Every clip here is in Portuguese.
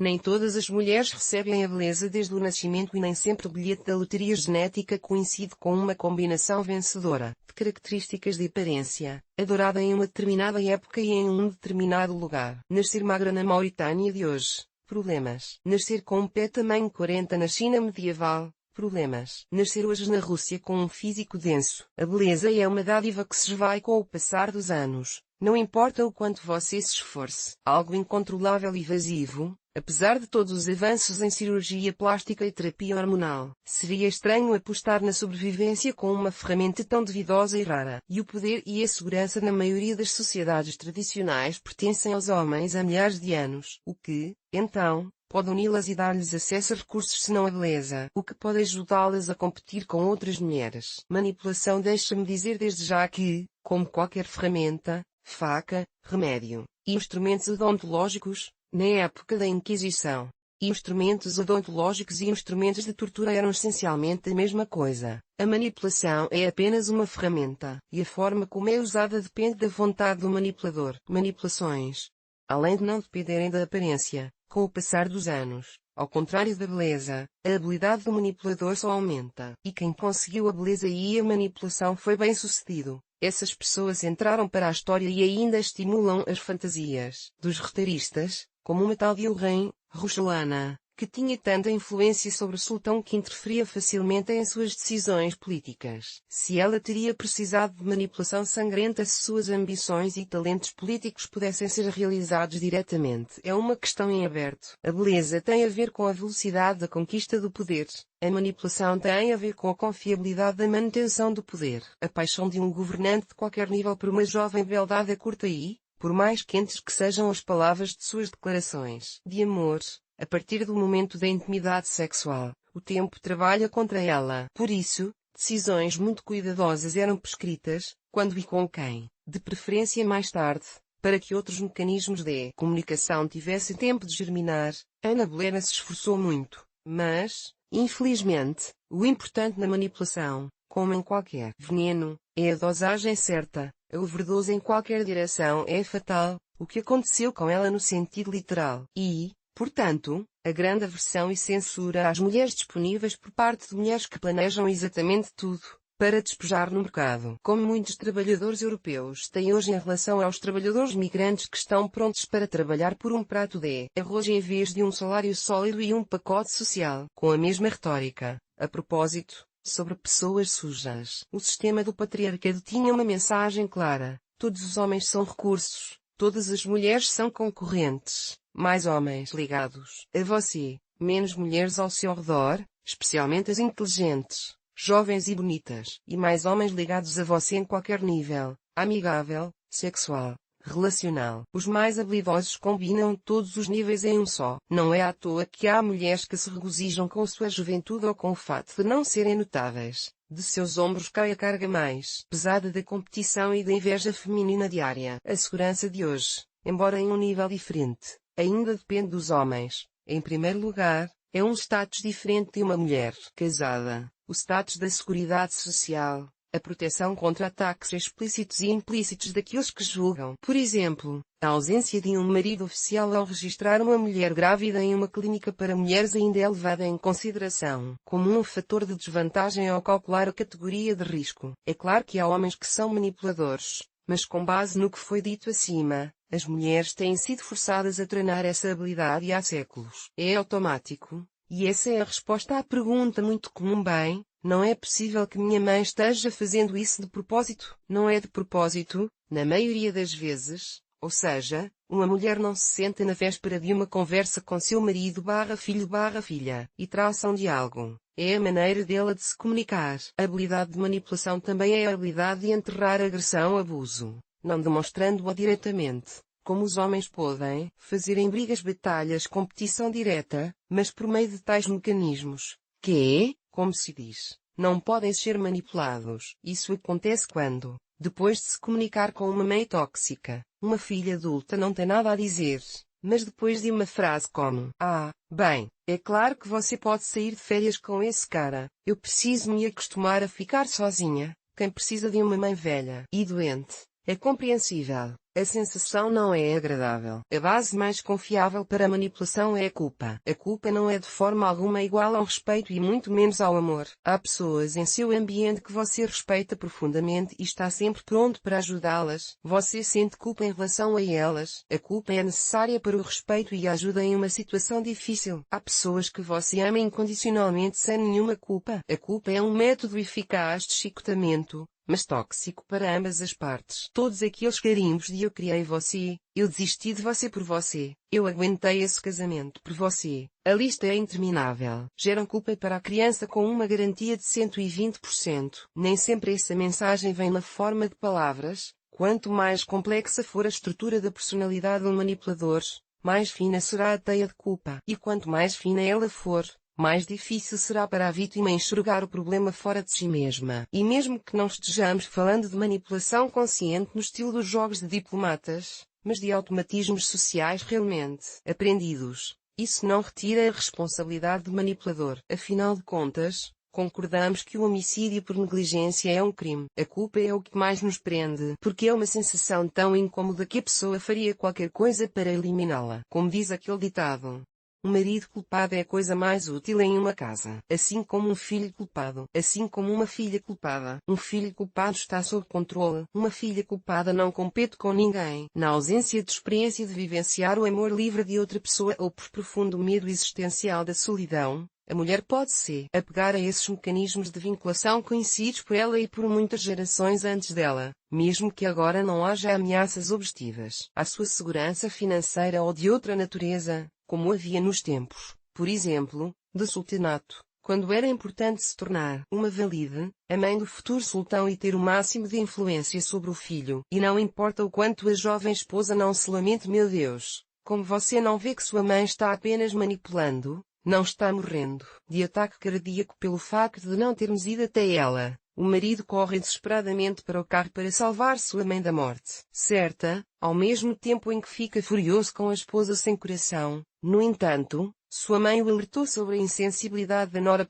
Nem todas as mulheres recebem a beleza desde o nascimento e nem sempre o bilhete da loteria genética coincide com uma combinação vencedora de características de aparência, adorada em uma determinada época e em um determinado lugar. Nascer magra na Mauritânia de hoje. Problemas. Nascer com um pé tamanho 40 na China medieval. Problemas. Nascer hoje na Rússia com um físico denso. A beleza é uma dádiva que se esvai com o passar dos anos. Não importa o quanto você se esforce. Algo incontrolável e vazio. Apesar de todos os avanços em cirurgia plástica e terapia hormonal, seria estranho apostar na sobrevivência com uma ferramenta tão duvidosa e rara. E o poder e a segurança na maioria das sociedades tradicionais pertencem aos homens há milhares de anos. O que, então, pode uni-las e dar-lhes acesso a recursos senão a beleza? O que pode ajudá-las a competir com outras mulheres? Manipulação. Deixa-me dizer desde já que, como qualquer ferramenta, faca, remédio, e instrumentos odontológicos, na época da Inquisição, instrumentos odontológicos e instrumentos de tortura eram essencialmente a mesma coisa. A manipulação é apenas uma ferramenta, e a forma como é usada depende da vontade do manipulador. Manipulações, além de não dependerem da aparência, com o passar dos anos, ao contrário da beleza, a habilidade do manipulador só aumenta. E quem conseguiu a beleza e a manipulação foi bem-sucedido. Essas pessoas entraram para a história e ainda estimulam as fantasias dos roteiristas, como uma tal Vilrain, Roxolana, que tinha tanta influência sobre o sultão que interferia facilmente em suas decisões políticas. Se ela teria precisado de manipulação sangrenta se suas ambições e talentos políticos pudessem ser realizados diretamente, é uma questão em aberto. A beleza tem a ver com a velocidade da conquista do poder. A manipulação tem a ver com a confiabilidade da manutenção do poder. A paixão de um governante de qualquer nível por uma jovem beldade é curta e, por mais quentes que sejam as palavras de suas declarações de amor, a partir do momento da intimidade sexual, o tempo trabalha contra ela. Por isso, decisões muito cuidadosas eram prescritas, quando e com quem, de preferência mais tarde, para que outros mecanismos de comunicação tivessem tempo de germinar. Ana Bolena se esforçou muito, mas, infelizmente, o importante na manipulação, como em qualquer veneno, é a dosagem certa. A overdose em qualquer direção é fatal, o que aconteceu com ela no sentido literal. E, portanto, a grande aversão e censura às mulheres disponíveis por parte de mulheres que planejam exatamente tudo para despejar no mercado. Como muitos trabalhadores europeus têm hoje em relação aos trabalhadores migrantes que estão prontos para trabalhar por um prato de arroz em vez de um salário sólido e um pacote social. Com a mesma retórica, a propósito, sobre pessoas sujas. O sistema do patriarcado tinha uma mensagem clara: todos os homens são recursos, todas as mulheres são concorrentes, mais homens ligados a você, menos mulheres ao seu redor, especialmente as inteligentes, jovens e bonitas, e mais homens ligados a você em qualquer nível, amigável, sexual, relacional. Os mais habilidosos combinam todos os níveis em um só. Não é à toa que há mulheres que se regozijam com sua juventude ou com o fato de não serem notáveis. De seus ombros cai a carga mais pesada da competição e da inveja feminina diária. A segurança de hoje, embora em um nível diferente, ainda depende dos homens. Em primeiro lugar, é um status diferente de uma mulher casada. O status da seguridade social. A proteção contra ataques explícitos e implícitos daqueles que julgam. Por exemplo, a ausência de um marido oficial ao registrar uma mulher grávida em uma clínica para mulheres ainda é levada em consideração como um fator de desvantagem ao calcular a categoria de risco. É claro que há homens que são manipuladores, mas com base no que foi dito acima, as mulheres têm sido forçadas a treinar essa habilidade há séculos. É automático, e essa é a resposta à pergunta muito comum: bem, não é possível que minha mãe esteja fazendo isso de propósito. Não é de propósito, na maioria das vezes, ou seja, uma mulher não se senta na véspera de uma conversa com seu marido/filho/filha, e traça um diálogo. É a maneira dela de se comunicar. A habilidade de manipulação também é a habilidade de enterrar agressão/abuso, não demonstrando-a diretamente, como os homens podem fazer em brigas, batalhas, competição direta, mas por meio de tais mecanismos, que, como se diz, não podem ser manipulados. Isso acontece quando, depois de se comunicar com uma mãe tóxica, uma filha adulta não tem nada a dizer, mas depois de uma frase como: "Ah, bem, é claro que você pode sair de férias com esse cara, eu preciso me acostumar a ficar sozinha." Quem precisa de uma mãe velha e doente, é compreensível. A sensação não é agradável. A base mais confiável para a manipulação é a culpa. A culpa não é de forma alguma igual ao respeito e muito menos ao amor. Há pessoas em seu ambiente que você respeita profundamente e está sempre pronto para ajudá-las. Você sente culpa em relação a elas. A culpa é necessária para o respeito e a ajuda em uma situação difícil. Há pessoas que você ama incondicionalmente sem nenhuma culpa. A culpa é um método eficaz de chicotamento, mas tóxico para ambas as partes. Todos aqueles carimbos de eu criei você, eu desisti de você por você, eu aguentei esse casamento por você. A lista é interminável. Geram culpa para a criança com uma garantia de 120%. Nem sempre essa mensagem vem na forma de palavras. Quanto mais complexa for a estrutura da personalidade do manipulador, mais fina será a teia de culpa. E quanto mais fina ela for, mais difícil será para a vítima enxergar o problema fora de si mesma. E mesmo que não estejamos falando de manipulação consciente no estilo dos jogos de diplomatas, mas de automatismos sociais realmente aprendidos, isso não retira a responsabilidade do manipulador. Afinal de contas, concordamos que o homicídio por negligência é um crime. A culpa é o que mais nos prende, porque é uma sensação tão incômoda que a pessoa faria qualquer coisa para eliminá-la. Como diz aquele ditado: um marido culpado é a coisa mais útil em uma casa, assim como um filho culpado, assim como uma filha culpada. Um filho culpado está sob controle, uma filha culpada não compete com ninguém. Na ausência de experiência de vivenciar o amor livre de outra pessoa ou por profundo medo existencial da solidão, a mulher pode se apegar a esses mecanismos de vinculação conhecidos por ela e por muitas gerações antes dela, mesmo que agora não haja ameaças objetivas à sua segurança financeira ou de outra natureza, como havia nos tempos, por exemplo, do sultanato, quando era importante se tornar uma valide, a mãe do futuro sultão e ter o máximo de influência sobre o filho. E não importa o quanto a jovem esposa não se lamente: meu Deus, como você não vê que sua mãe está apenas manipulando, não está morrendo de ataque cardíaco pelo facto de não termos ido até ela. O marido corre desesperadamente para o carro para salvar sua mãe da morte certa, ao mesmo tempo em que fica furioso com a esposa sem coração. No entanto, sua mãe o alertou sobre a insensibilidade da nora.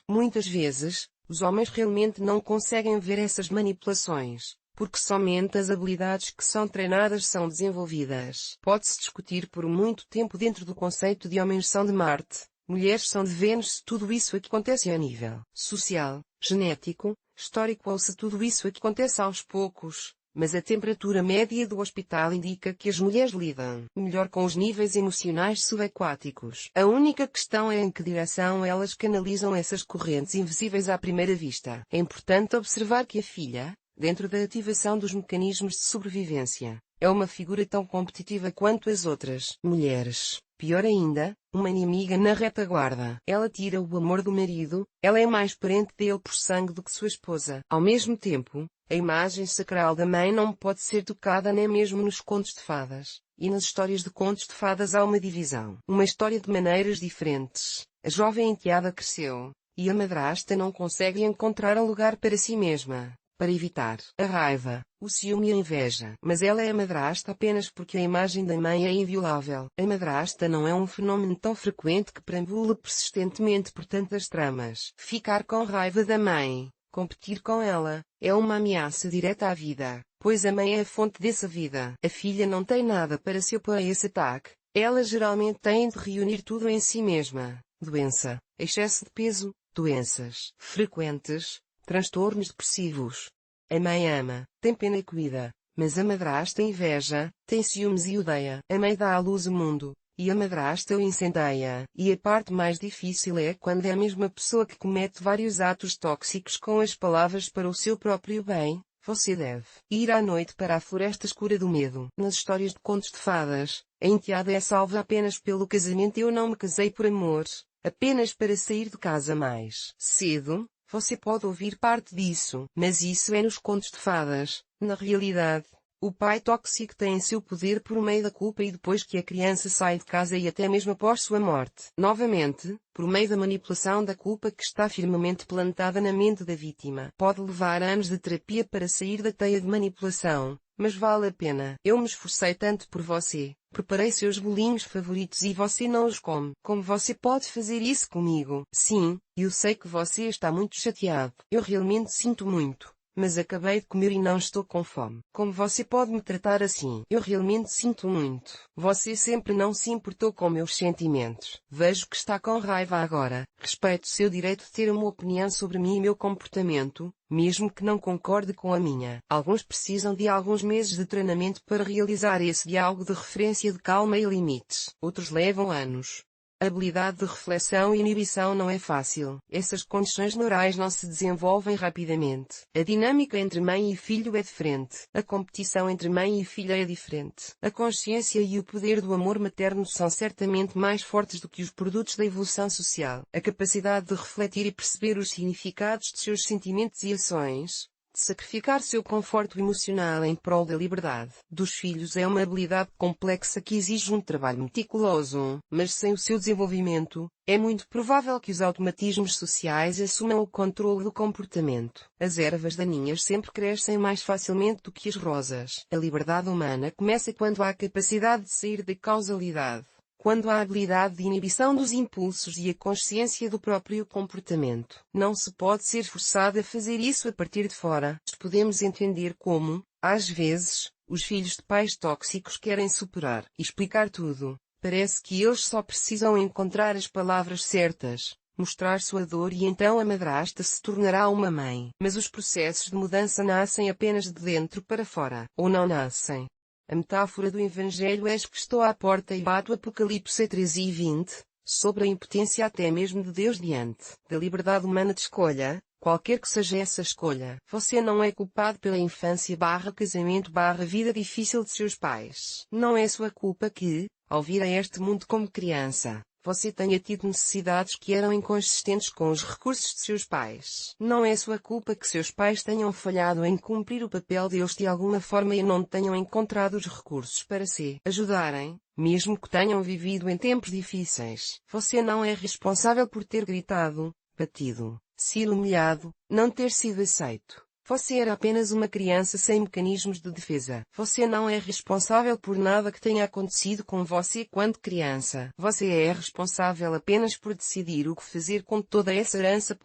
Muitas vezes, os homens realmente não conseguem ver essas manipulações, porque somente as habilidades que são treinadas são desenvolvidas. Pode-se discutir por muito tempo dentro do conceito de homens são de Marte, mulheres são de Vênus, se tudo isso acontece a nível social, genético, histórico ou se tudo isso acontece aos poucos, mas a temperatura média do hospital indica que as mulheres lidam melhor com os níveis emocionais subaquáticos. A única questão é em que direção elas canalizam essas correntes invisíveis à primeira vista. É importante observar que a filha, dentro da ativação dos mecanismos de sobrevivência, é uma figura tão competitiva quanto as outras mulheres. Pior ainda, uma inimiga na retaguarda. Ela tira o amor do marido, ela é mais parente dele por sangue do que sua esposa. Ao mesmo tempo, a imagem sacral da mãe não pode ser tocada nem mesmo nos contos de fadas. E nas histórias de contos de fadas há uma divisão. Uma história de maneiras diferentes. A jovem enteada cresceu, e a madrasta não consegue encontrar um lugar para si mesma, para evitar a raiva, o ciúme e a inveja. Mas ela é a madrasta apenas porque a imagem da mãe é inviolável. A madrasta não é um fenômeno tão frequente que perambula persistentemente por tantas tramas. Ficar com raiva da mãe, competir com ela, é uma ameaça direta à vida, pois a mãe é a fonte dessa vida. A filha não tem nada para se opor a esse ataque. Ela geralmente tem de reunir tudo em si mesma. Doença, excesso de peso, doenças frequentes, transtornos depressivos. A mãe ama, tem pena e cuida, mas a madrasta inveja, tem ciúmes e odeia. A mãe dá à luz o mundo, e a madrasta o incendeia. E a parte mais difícil é quando é a mesma pessoa que comete vários atos tóxicos com as palavras para o seu próprio bem. Você deve ir à noite para a floresta escura do medo. Nas histórias de contos de fadas, a enteada é salva apenas pelo casamento. Eu não me casei por amor, apenas para sair de casa mais cedo. Você pode ouvir parte disso, mas isso é nos contos de fadas. Na realidade, o pai tóxico tem seu poder por meio da culpa e depois que a criança sai de casa e até mesmo após sua morte. Novamente, por meio da manipulação da culpa que está firmemente plantada na mente da vítima. Pode levar anos de terapia para sair da teia de manipulação, mas vale a pena. Eu me esforcei tanto por você. Preparei seus bolinhos favoritos e você não os come. Como você pode fazer isso comigo? Sim, eu sei que você está muito chateado. Eu realmente sinto muito. mas acabei de comer e não estou com fome. Como você pode me tratar assim? Eu realmente sinto muito. Você sempre não se importou com meus sentimentos. Vejo que está com raiva agora. Respeito seu direito de ter uma opinião sobre mim e meu comportamento, mesmo que não concorde com a minha. Alguns precisam de alguns meses de treinamento para realizar esse diálogo de referência de calma e limites. Outros levam anos. A habilidade de reflexão e inibição não é fácil. Essas condições neurais não se desenvolvem rapidamente. A dinâmica entre mãe e filho é diferente. A competição entre mãe e filha é diferente. A consciência e o poder do amor materno são certamente mais fortes do que os produtos da evolução social. A capacidade de refletir e perceber os significados de seus sentimentos e ações, de sacrificar seu conforto emocional em prol da liberdade dos filhos é uma habilidade complexa que exige um trabalho meticuloso, mas sem o seu desenvolvimento, é muito provável que os automatismos sociais assumam o controle do comportamento. As ervas daninhas sempre crescem mais facilmente do que as rosas. A liberdade humana começa quando há a capacidade de sair da causalidade. Quando há a habilidade de inibição dos impulsos e a consciência do próprio comportamento. Não se pode ser forçado a fazer isso a partir de fora. Podemos entender como, às vezes, os filhos de pais tóxicos querem superar e explicar tudo. Parece que eles só precisam encontrar as palavras certas, mostrar sua dor e então a madrasta se tornará uma mãe. Mas os processos de mudança nascem apenas de dentro para fora, ou não nascem. A metáfora do Evangelho é que estou à porta e bato. Apocalipse 13:20, sobre a impotência até mesmo de Deus diante da liberdade humana de escolha, qualquer que seja essa escolha. Você não é culpado pela infância casamento vida difícil de seus pais. Não é sua culpa que, ao vir a este mundo como criança, você tenha tido necessidades que eram inconsistentes com os recursos de seus pais. Não é sua culpa que seus pais tenham falhado em cumprir o papel deles de alguma forma e não tenham encontrado os recursos para se ajudarem, mesmo que tenham vivido em tempos difíceis. Você não é responsável por ter gritado, batido, sido humilhado, não ter sido aceito. Você era apenas uma criança sem mecanismos de defesa. Você não é responsável por nada que tenha acontecido com você quando criança. Você é responsável apenas por decidir o que fazer com toda essa herança.